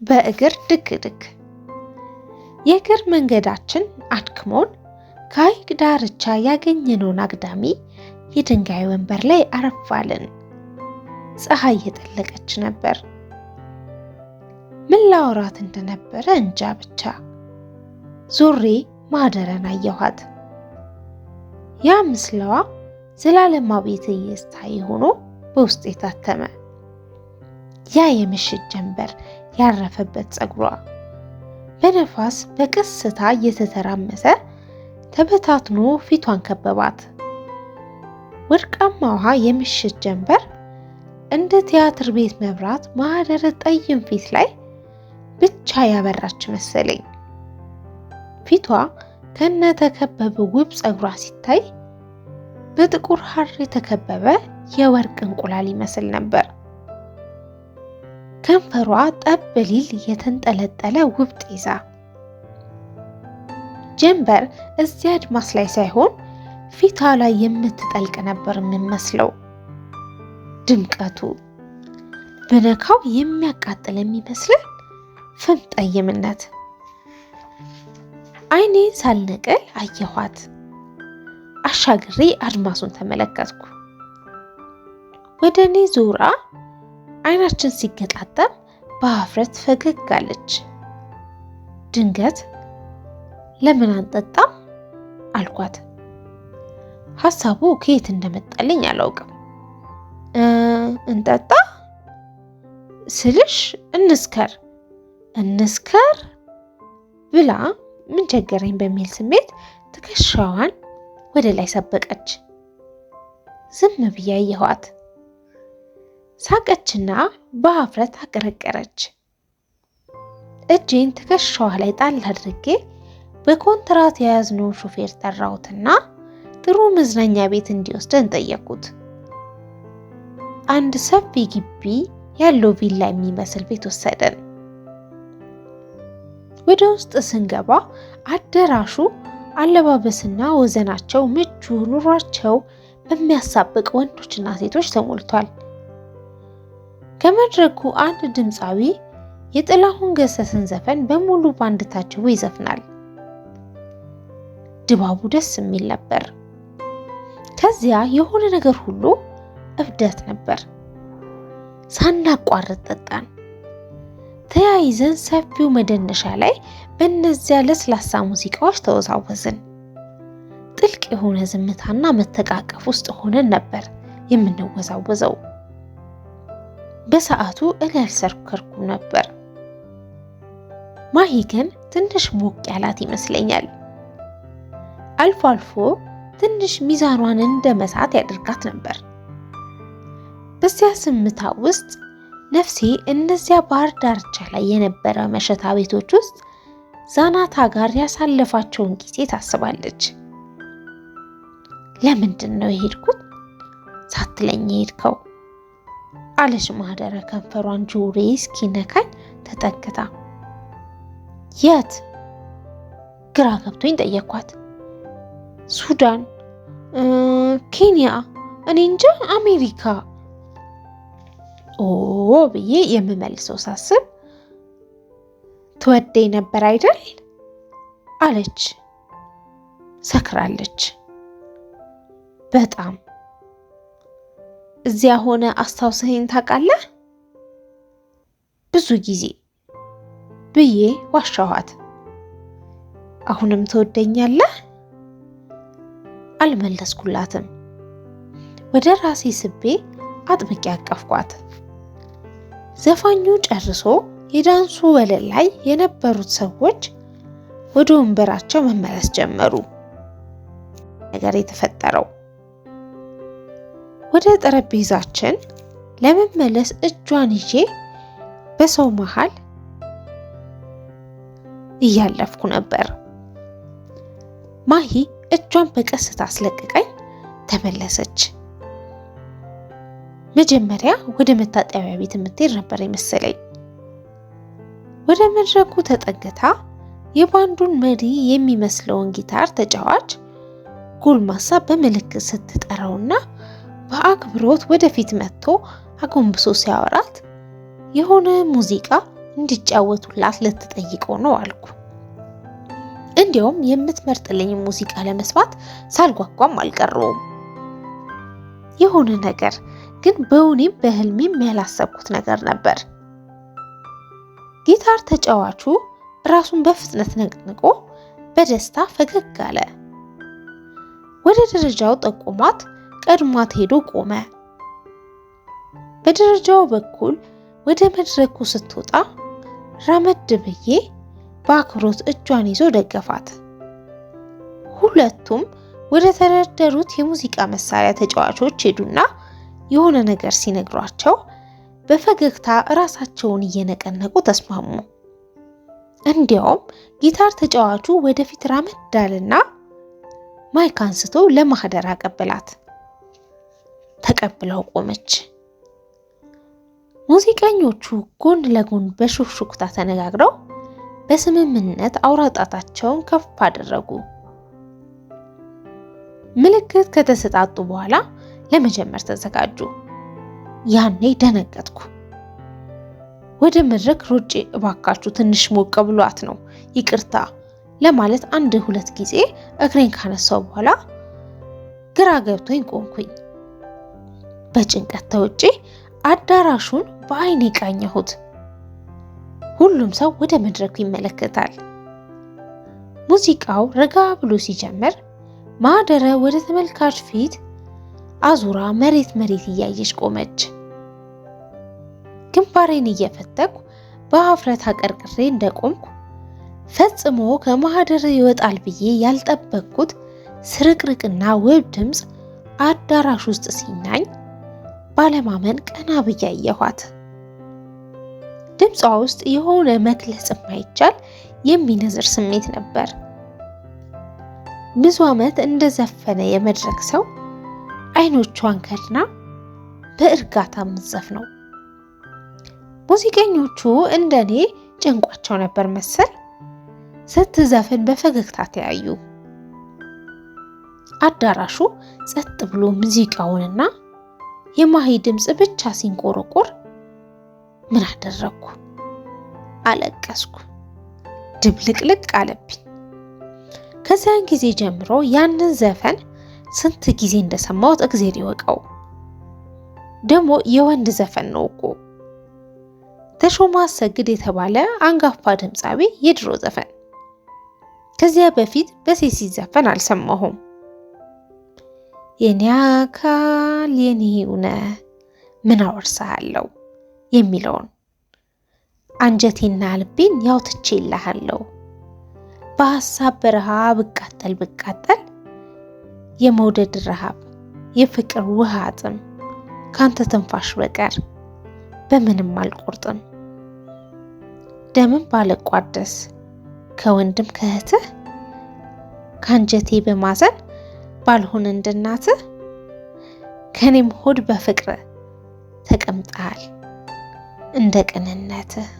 በእግር ድክድክ። የእግር መንገዳችን አድክሞን ከሐይቅ ዳርቻ ያገኘነውን አግዳሚ የድንጋይ ወንበር ላይ አረፋልን። ፀሐይ እየጠለቀች ነበር። ምን ላወራት እንደነበረ እንጃ ብቻ ዞሬ ማህደረን አየኋት። ያ ምስለዋ ዘላለማዊ ትውስታዬ ሆኖ በውስጤ ታተመ። ያ የምሽት ጀንበር ያረፈበት ፀጉሯ በነፋስ በቀስታ እየተተራመሰ ተበታትኖ ፊቷን ከበባት። ወርቃማዋ የምሽት ጀንበር እንደ ቲያትር ቤት መብራት ማህደረ ጠይም ፊት ላይ ብቻ ያበራች መሰለኝ። ፊቷ ከነተከበበ ውብ ፀጉሯ ሲታይ በጥቁር ሐር የተከበበ የወርቅ እንቁላል ይመስል ነበር። ከንፈሯ ጠብ ሊል የተንጠለጠለ ውብ ጤዛ። ጀንበር እዚያ አድማስ ላይ ሳይሆን ፊቷ ላይ የምትጠልቅ ነበር የምመስለው። ድምቀቱ በነካው የሚያቃጥል የሚመስል ፍም ጠይምነት። ዓይኔን ሳልነቅል አየኋት። አሻግሬ አድማሱን ተመለከትኩ። ወደ እኔ ዞራ ዓይናችን ሲገጣጠም በአፍረት ፈገግ አለች። ድንገት ለምን አንጠጣም አልኳት። ሐሳቡ ከየት እንደመጣልኝ አላውቅም። እንጠጣ ስልሽ እንስከር ብላ ምን ቸገረኝ በሚል ስሜት ትከሻዋን ወደ ላይ ሰበቀች። ዝም ብዬ አየኋት። ሳቀችና በአፍረት አቀረቀረች። እጄን ትከሻዋ ላይ ጣል አድርጌ በኮንትራት የያዝነውን ሹፌር ጠራሁትና ጥሩ መዝናኛ ቤት እንዲወስደን ጠየቅኩት። አንድ ሰፊ ግቢ ያለው ቪላ የሚመስል ቤት ወሰደን። ወደ ውስጥ ስንገባ አዳራሹ አለባበስና ወዘናቸው ምቹ፣ ኑሯቸው በሚያሳብቅ ወንዶችና ሴቶች ተሞልቷል። ከመድረኩ አንድ ድምፃዊ የጥላሁን ገሰሰን ዘፈን በሙሉ ባንድ ታጅቦ ይዘፍናል። ድባቡ ደስ የሚል ነበር። ከዚያ የሆነ ነገር ሁሉ እብደት ነበር። ሳናቋርጥ ጠጣን። ተያይዘን ሰፊው መደነሻ ላይ በእነዚያ ለስላሳ ሙዚቃዎች ተወዛወዝን። ጥልቅ የሆነ ዝምታና መተቃቀፍ ውስጥ ሆነን ነበር የምንወዛወዘው። በሰዓቱ እኔ አልሰከርኩም ነበር። ማሂ ግን ትንሽ ሞቅ ያላት ይመስለኛል። አልፎ አልፎ ትንሽ ሚዛኗን እንደ መሳት ያደርጋት ነበር። በዚያ ዝምታ ውስጥ ነፍሴ እነዚያ ባህር ዳርቻ ላይ የነበረ መሸታ ቤቶች ውስጥ ዛናታ ጋር ያሳለፋቸውን ጊዜ ታስባለች። ለምንድን ነው የሄድኩት ሳትለኝ የሄድከው አለች ማህደረ ከንፈሯን ጆሮዬ እስኪነካኝ ተጠግታ። የት? ግራ ገብቶኝ ጠየኳት። ሱዳን፣ ኬንያ፣ እኔ እንጃ አሜሪካ ብዬ የምመልሰው ሳስብ ትወደኝ ነበር አይደል አለች። ሰክራለች በጣም። እዚያ ሆነ አስታውሰኸኝ ታውቃለህ? ብዙ ጊዜ ብዬ ዋሻኋት። አሁንም ትወደኛለህ? አልመለስኩላትም። ወደ ራሴ ስቤ አጥብቄ አቀፍኳት። ዘፋኙ ጨርሶ የዳንሱ ወለል ላይ የነበሩት ሰዎች ወደ ወንበራቸው መመለስ ጀመሩ። ነገር የተፈጠረው ወደ ጠረጴዛችን ለመመለስ እጇን ይዤ በሰው መሃል እያለፍኩ ነበር። ማሂ እጇን በቀስታ አስለቅቃኝ ተመለሰች። መጀመሪያ ወደ መታጠቢያ ቤት የምትሄድ ነበር የመሰለኝ። ወደ መድረኩ ተጠግታ የባንዱን መሪ የሚመስለውን ጊታር ተጫዋች ጎልማሳ በምልክት ስትጠራውና በአክብሮት ወደፊት መጥቶ አጎንብሶ ሲያወራት የሆነ ሙዚቃ እንዲጫወቱላት ልትጠይቀው ነው አልኩ። እንዲያውም የምትመርጥልኝ ሙዚቃ ለመስማት ሳልጓጓም አልቀረውም። የሆነ ነገር ግን በእውኔም በህልሜም ያላሰብኩት ነገር ነበር። ጊታር ተጫዋቹ ራሱን በፍጥነት ነቅንቆ በደስታ ፈገግ አለ። ወደ ደረጃው ጠቁሟት ቀድሟት ሄዶ ቆመ። በደረጃው በኩል ወደ መድረኩ ስትወጣ ራመድ ብዬ በአክብሮት እጇን ይዞ ደገፋት። ሁለቱም ወደ ተደረደሩት የሙዚቃ መሳሪያ ተጫዋቾች ሄዱና የሆነ ነገር ሲነግሯቸው በፈገግታ ራሳቸውን እየነቀነቁ ተስማሙ። እንዲያውም ጊታር ተጫዋቹ ወደፊት ራመድ አለና ማይክ አንስቶ ለማህደር አቀበላት። ተቀብለው ቆመች። ሙዚቀኞቹ ጎን ለጎን በሹክሹክታ ተነጋግረው በስምምነት አውራጣታቸውን ከፍ አደረጉ። ምልክት ከተሰጣጡ በኋላ ለመጀመር ተዘጋጁ። ያኔ ደነገጥኩ። ወደ መድረክ ሮጬ እባካችሁ ትንሽ ሞቅ ብሏት ነው ይቅርታ ለማለት 1-2 ጊዜ እግሬን ካነሳው በኋላ ግራ ገብቶኝ ቆምኩኝ። በጭንቀት ተውጬ አዳራሹን በአይኔ ቃኘሁት። ሁሉም ሰው ወደ መድረኩ ይመለከታል። ሙዚቃው ረጋ ብሎ ሲጀምር ማህደረ ወደ ተመልካች ፊት አዙራ መሬት እያየች ቆመች። ግንባሬን እየፈተኩ በአፍረት አቀርቅሬ እንደቆምኩ ፈጽሞ ከማህደረ ይወጣል ብዬ ያልጠበቅኩት ስርቅርቅና ውብ ድምፅ አዳራሽ ውስጥ ሲናኝ ባለማመን ቀና ብዬ አየኋት። ድምጿ ውስጥ የሆነ መግለጽ የማይቻል የሚነዝር ስሜት ነበር። ብዙ ዓመት እንደዘፈነ የመድረክ ሰው አይኖቿን ከድና በእርጋታ ምትዘፍነው። ሙዚቀኞቹ እንደኔ ጨንቋቸው ነበር መሰል ስትዘፍን በፈገግታ ተያዩ። አዳራሹ ጸጥ ብሎ ሙዚቃውንና የማሂ ድምጽ ብቻ ሲንቆረቆር ምን አደረኩ? አለቀስኩ። ድብልቅልቅ አለብኝ። ከዚያን ጊዜ ጀምሮ ያንን ዘፈን ስንት ጊዜ እንደሰማሁት እግዚአብሔር ይወቀው። ደግሞ የወንድ ዘፈን ነው እኮ። ተሾመ አሰግድ የተባለ አንጋፋ ድምፃዊ የድሮ ዘፈን። ከዚያ በፊት በሴት ሲዘፈን አልሰማሁም። የኔ አካል የኔውነ ምን አወርሳለሁ የሚለውን አንጀቴና ልቤን ያውትቼልሃለሁ። በሐሳብ በረሃ ብቃጠል የመውደድ ረሃብ የፍቅር ውሃ ጥም ካንተ ትንፋሽ በቀር በምንም አልቆርጥም። ደምን ባልቋደስ ከወንድም ከእህትህ ካንጀቴ በማዘን ባልሆን እንደናትህ ከኔም ሆድ በፍቅር ተቀምጣል እንደ ቅንነትህ።